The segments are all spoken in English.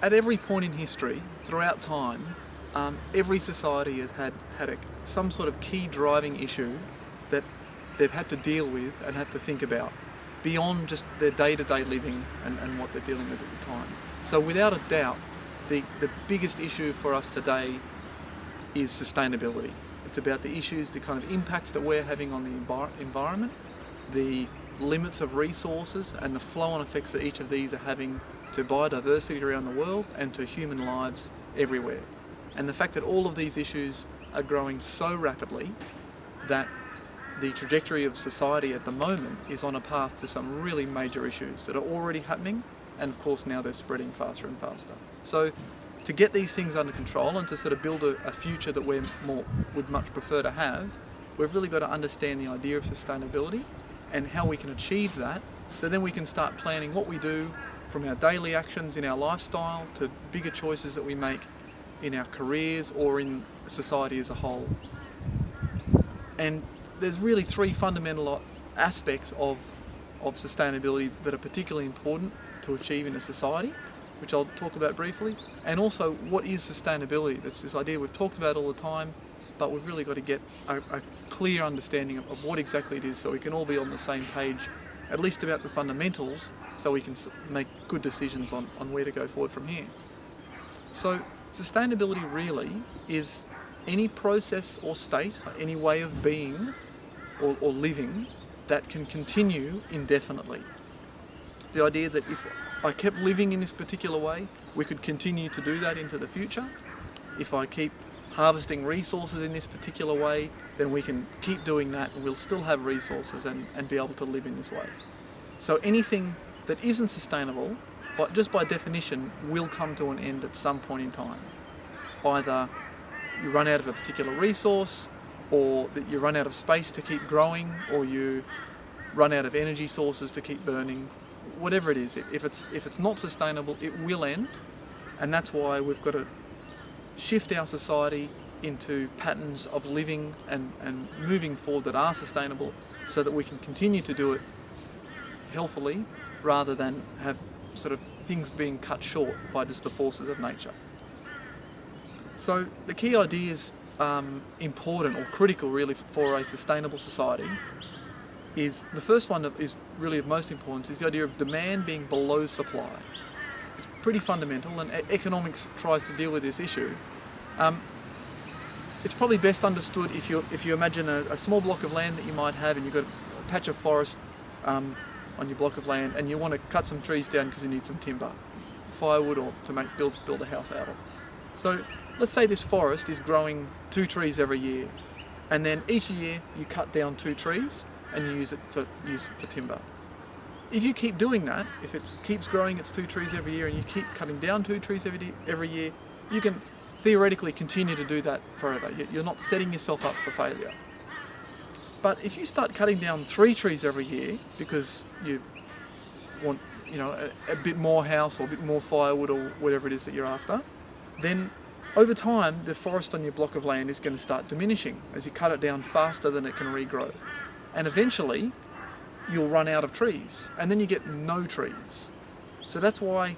at every point in history, throughout time, every society has had some sort of key driving issue that they've had to deal with and had to think about beyond just their day-to-day living and what they're dealing with at the time. So without a doubt, the biggest issue for us today is sustainability. It's about the issues, the kind of impacts that we're having on the environment, the limits of resources and the flow-on effects that each of these are having to biodiversity around the world and to human lives everywhere. And the fact that all of these issues are growing so rapidly that the trajectory of society at the moment is on a path to some really major issues that are already happening, and of course now they're spreading faster and faster. So to get these things under control and to sort of build a future that we would much prefer to have, we've really got to understand the idea of sustainability and how we can achieve that, so then we can start planning what we do from our daily actions in our lifestyle to bigger choices that we make in our careers or in society as a whole. And there's really three fundamental aspects of sustainability that are particularly important to achieve in a society, which I'll talk about briefly. And also, what is sustainability? That's this idea we've talked about all the time, but we've really got to get a clear understanding of what exactly it is, so we can all be on the same page, at least about the fundamentals, so we can make good decisions on where to go forward from here. So sustainability really is any process or state, any way of being or living that can continue indefinitely. The idea that if I kept living in this particular way, we could continue to do that into the future. If I keep harvesting resources in this particular way, then we can keep doing that and we'll still have resources and be able to live in this way. So anything that isn't sustainable, but just by definition, will come to an end at some point in time. Either you run out of a particular resource, or that you run out of space to keep growing, or you run out of energy sources to keep burning. Whatever it is, if it's not sustainable, it will end, and that's why we've got to shift our society into patterns of living and moving forward that are sustainable, so that we can continue to do it healthily rather than have sort of things being cut short by just the forces of nature. So the key ideas important or critical really for a sustainable society is, the first one is really of most importance, is the idea of demand being below supply. It's pretty fundamental, and economics tries to deal with this issue. It's probably best understood if you imagine a small block of land that you might have, and you've got a patch of forest on your block of land, and you want to cut some trees down because you need some timber, firewood, or to build a house out of. So let's say this forest is growing 2 trees every year, and then each year you cut down 2 trees and you use it for timber. If you keep doing that, if it keeps growing its 2 trees every year and you keep cutting down 2 trees every year, you can theoretically continue to do that forever. You're not setting yourself up for failure. But if you start cutting down 3 trees every year because you want, a bit more house or a bit more firewood or whatever it is that you're after, then over time the forest on your block of land is going to start diminishing as you cut it down faster than it can regrow. And eventually you'll run out of trees, and then you get no trees. So that's why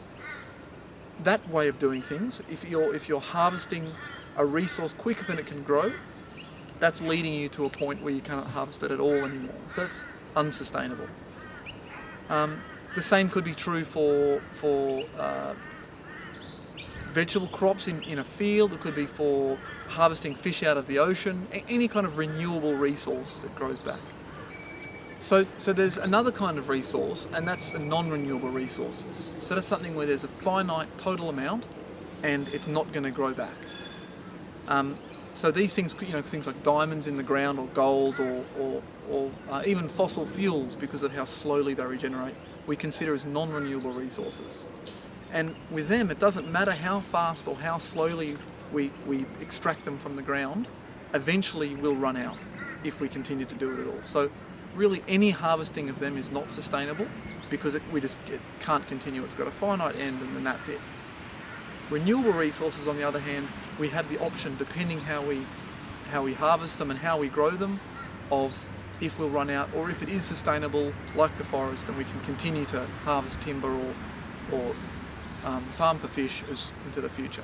that way of doing things, if you're harvesting a resource quicker than it can grow, that's leading you to a point where you can't harvest it at all anymore. So that's unsustainable. The same could be true for vegetable crops in a field. It could be for harvesting fish out of the ocean, any kind of renewable resource that grows back. So there's another kind of resource, and that's the non-renewable resources. So that's something where there's a finite total amount and it's not going to grow back. So these things, things like diamonds in the ground, or gold, or even fossil fuels, because of how slowly they regenerate, we consider as non-renewable resources. And with them, it doesn't matter how fast or how slowly we extract them from the ground, eventually we'll run out if we continue to do it at all. So really any harvesting of them is not sustainable, because it can't continue. It's got a finite end, and then that's it. Renewable resources, on the other hand, we have the option, depending how we harvest them and how we grow them, of if we'll run out, or if it is sustainable, like the forest, and we can continue to harvest timber or farm for fish into the future.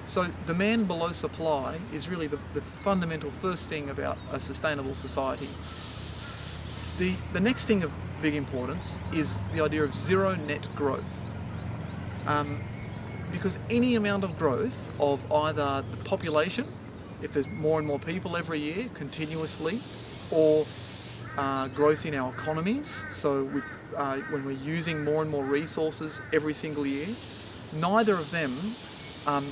So demand below supply is really the fundamental first thing about a sustainable society. The next thing of big importance is the idea of zero net growth. Because any amount of growth of either the population, if there's more and more people every year continuously, or growth in our economies, so when we're using more and more resources every single year, neither of them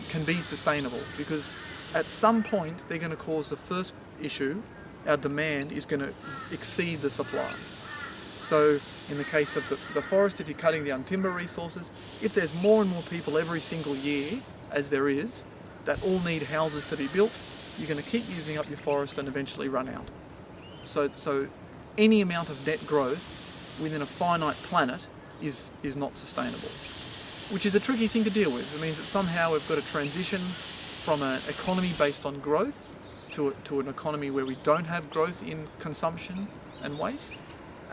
can be sustainable, because at some point they're going to cause the first issue. Our demand is going to exceed the supply. So in the case of the forest, if you're cutting down timber resources, if there's more and more people every single year, as there is, that all need houses to be built, you're going to keep using up your forest and eventually run out. So any amount of net growth within a finite planet is not sustainable, which is a tricky thing to deal with. It means that somehow we've got to transition from an economy based on growth to an economy where we don't have growth in consumption and waste,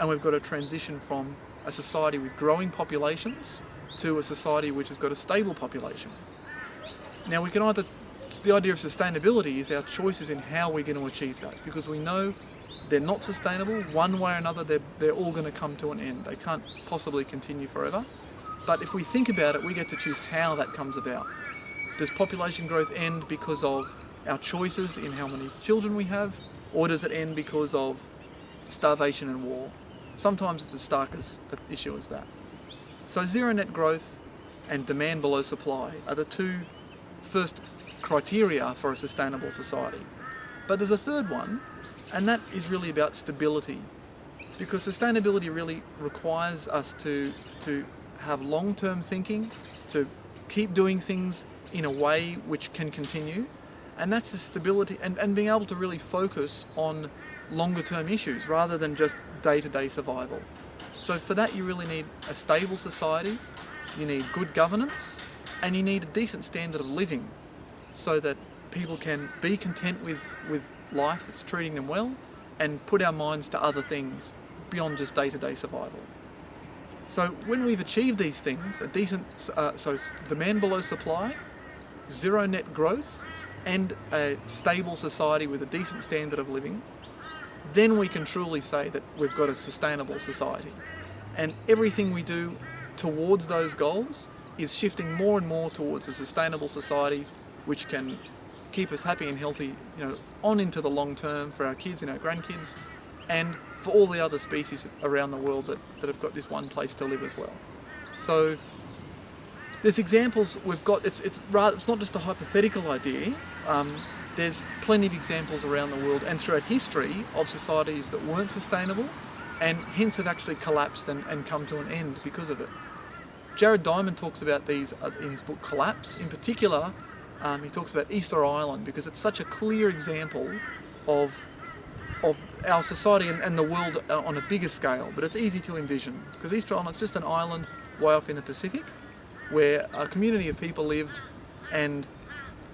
and we've got to transition from a society with growing populations to a society which has got a stable population. Now we can the idea of sustainability is our choices in how we're going to achieve that, because we know they're not sustainable. One way or another, they're all going to come to an end. They can't possibly continue forever. But if we think about it, we get to choose how that comes about. Does population growth end because of our choices in how many children we have, or does it end because of starvation and war? Sometimes it's as stark as an issue as that. So zero net growth and demand below supply are the two first criteria for a sustainable society. But there's a third one, and that is really about stability, because sustainability really requires us to have long-term thinking, to keep doing things in a way which can continue, and that's the stability and being able to really focus on longer-term issues rather than just day-to-day survival. So for that you really need a stable society, you need good governance, and you need a decent standard of living so that people can be content with life that's treating them well and put our minds to other things beyond just day-to-day survival. So when we've achieved these things, a decent, so demand below supply, zero net growth, and a stable society with a decent standard of living, then we can truly say that we've got a sustainable society. And everything we do towards those goals is shifting more and more towards a sustainable society which can keep us happy and healthy, on into the long term for our kids and our grandkids, and for all the other species around the world that have got this one place to live as well. So there's examples we've got. It's not just a hypothetical idea. There's plenty of examples around the world and throughout history of societies that weren't sustainable and hence have actually collapsed and come to an end because of it. Jared Diamond talks about these in his book Collapse. In particular, he talks about Easter Island because it's such a clear example of our society and the world on a bigger scale, but it's easy to envision because Easter Island is just an island way off in the Pacific where a community of people lived, and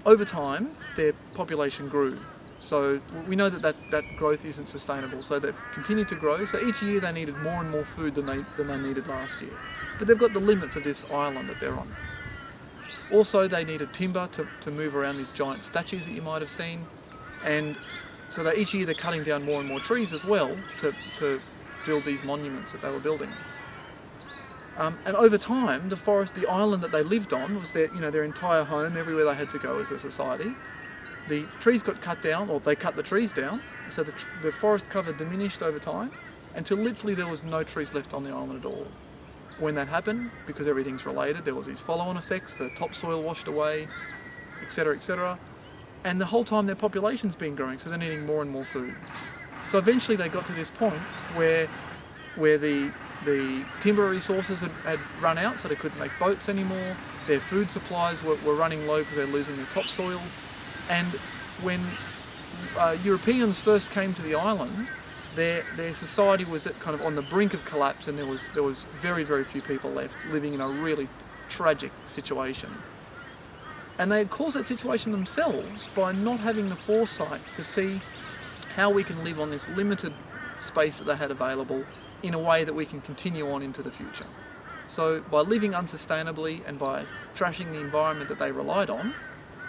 over time their population grew. So we know that growth isn't sustainable, so they've continued to grow. So each year they needed more and more food than they needed last year. But they've got the limits of this island that they're on. Also they needed timber to move around these giant statues that you might have seen, and so each year they're cutting down more and more trees as well to build these monuments that they were building. And over time, the island that they lived on was their entire home, everywhere they had to go as a society. The trees got cut down, or they cut the trees down, so the forest cover diminished over time until literally there was no trees left on the island at all. When that happened, because everything's related, there was these follow-on effects, the topsoil washed away, etc., etc. And the whole time their population's been growing, so they're needing more and more food. So eventually they got to this point where the timber resources had run out, so they couldn't make boats anymore. Their food supplies were running low because they're losing their topsoil. And when Europeans first came to the island, their society was kind of on the brink of collapse, and there was very, very few people left living in a really tragic situation. And they had caused that situation themselves by not having the foresight to see how we can live on this limited space that they had available in a way that we can continue on into the future. So by living unsustainably and by trashing the environment that they relied on,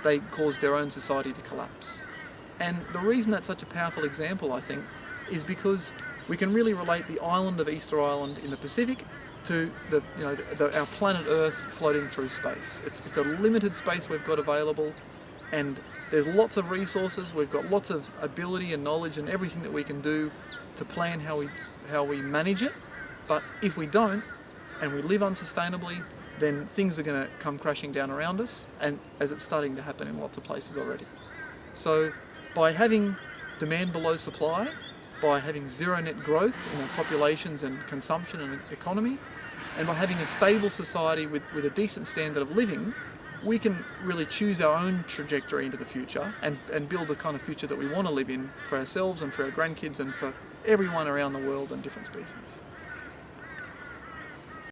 they caused their own society to collapse. And the reason that's such a powerful example, I think, is because we can really relate the island of Easter Island in the Pacific to our planet Earth floating through space. It's a limited space we've got available, and there's lots of resources. We've got lots of ability and knowledge and everything that we can do to plan how we manage it. But if we don't, and we live unsustainably, then things are going to come crashing down around us, and as it's starting to happen in lots of places already. So by having demand below supply, by having zero net growth in our populations and consumption and economy, and by having a stable society with a decent standard of living, we can really choose our own trajectory into the future and build the kind of future that we want to live in for ourselves and for our grandkids and for everyone around the world and different species.